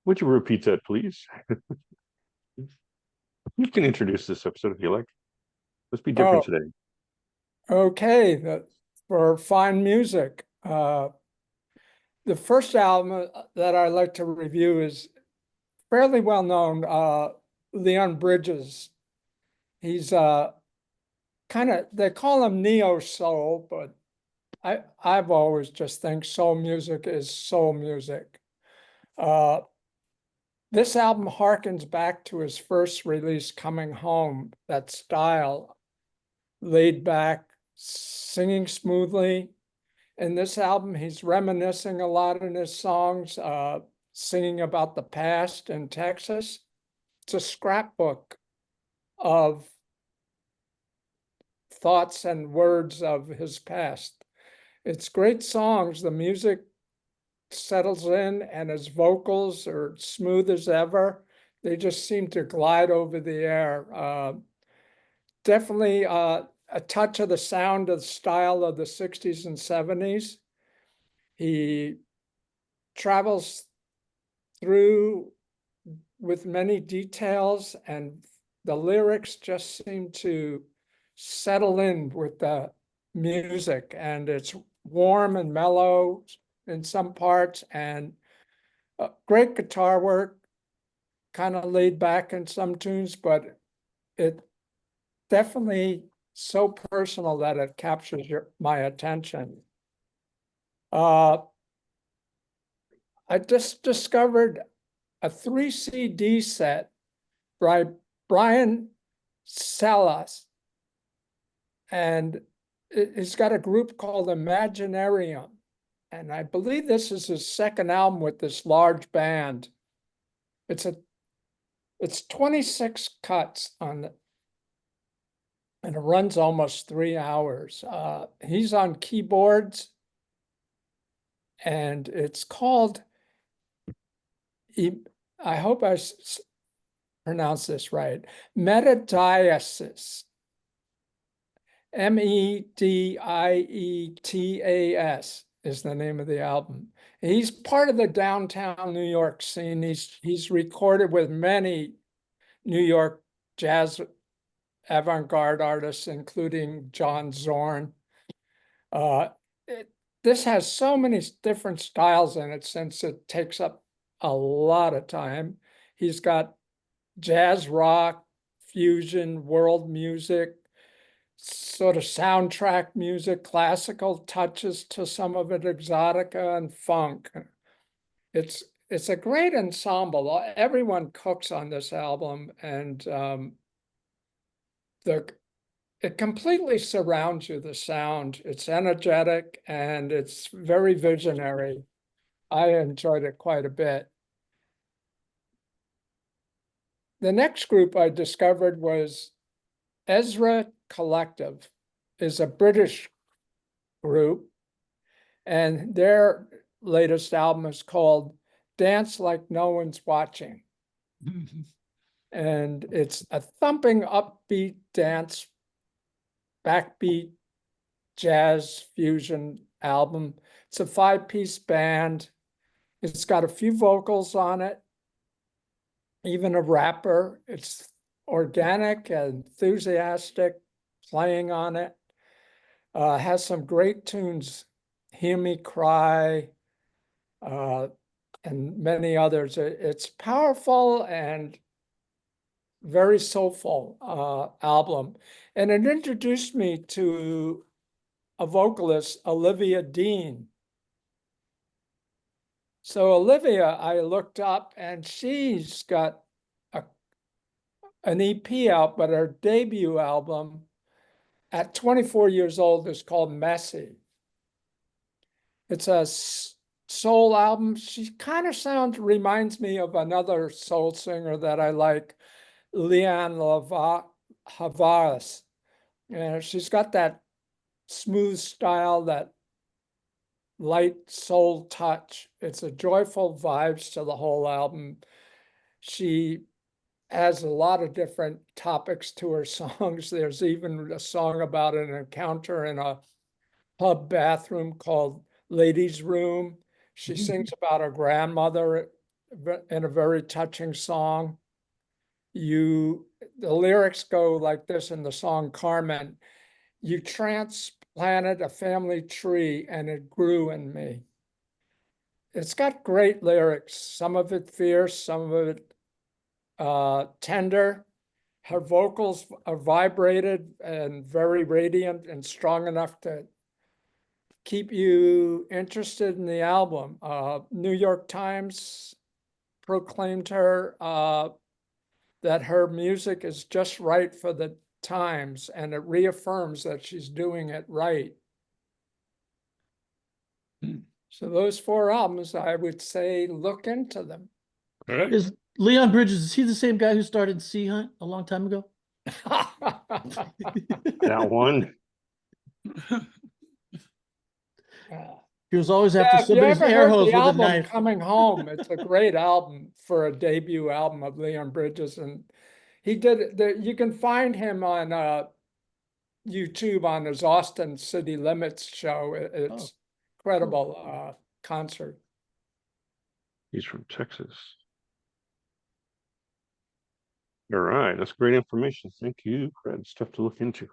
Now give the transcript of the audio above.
Would you repeat that, please? You can introduce this episode if you like. Let's be Oh, different today. okay. For fine music. The first album that I like to review is fairly well known, Leon Bridges. He's kind of, they call him neo soul, but I've always just think soul music is soul music. Uh, this album harkens back to his first release, Coming Home, that style, laid back, singing smoothly. In this album, he's reminiscing a lot in his songs, singing about the past in Texas. It's a scrapbook of thoughts and words of his past. It's great songs. The music settles in, and his vocals are smooth as ever. They just seem to glide over the air. Definitely a touch of the sound of the style of the 60s and 70s. He travels through with many details, and the lyrics just seem to settle in with the music, and it's warm and mellow in some parts, and great guitar work, kind of laid back in some tunes, but it definitely so personal that it captures my attention. I just discovered a 3 CD set by Brian Salas, and he's got a group called Imaginarium. And I believe this is his second album with this large band. It's 26 cuts on and it runs almost 3 hours. He's on keyboards, and it's called, I hope I pronounce this right, Metadietas. Medietas is the name of the album. He's part of the downtown New York scene. He's recorded with many New York jazz avant-garde artists, including John Zorn. Uh, this has so many different styles in it, since it takes up a lot of time. He's got jazz, rock, fusion, world music, sort of soundtrack music, classical touches to some of it, exotica and funk. It's a great ensemble. Everyone cooks on this album, and it completely surrounds you, the sound. It's energetic and it's very visionary. I enjoyed it quite a bit. The next group I discovered was Ezra Collective, is a British group, and their latest album is called Dance Like No One's Watching. And it's a thumping, upbeat dance, backbeat, jazz fusion album. It's a 5-piece band. It's got a few vocals on it, even a rapper. It's organic and enthusiastic playing on it. Has some great tunes, Hear Me Cry, and many others. It's powerful and very soulful album. And it introduced me to a vocalist, Olivia Dean. So Olivia, I looked up, and she's got an EP out, but her debut album at 24 years old is called Messy. It's a soul album. She kind of reminds me of another soul singer that I like, Leanne Havaris. And she's got that smooth style, that light soul touch. It's a joyful vibes to the whole album. She has a lot of different topics to her songs. There's even a song about an encounter in a pub bathroom called Ladies' Room. She sings about her grandmother in a very touching song. The lyrics go like this in the song Carmen. You transplanted a family tree and it grew in me. It's got great lyrics, some of it fierce, some of it tender. Her vocals are vibrated and very radiant and strong enough to keep you interested in the album. New York Times proclaimed her that her music is just right for the times, and it reaffirms that she's doing it right. So those 4 albums, I would say, look into them. All right. Is Leon Bridges, is he the same guy who started Sea Hunt a long time ago? That one. He was always after If you somebody's ever air heard hose the with a album knife. Coming Home, it's a great album for a debut album of Leon Bridges. And he did you can find him on YouTube on his Austin City Limits show. It's incredible concert. He's from Texas. All right, that's great information. Thank you, Fred. Stuff to look into.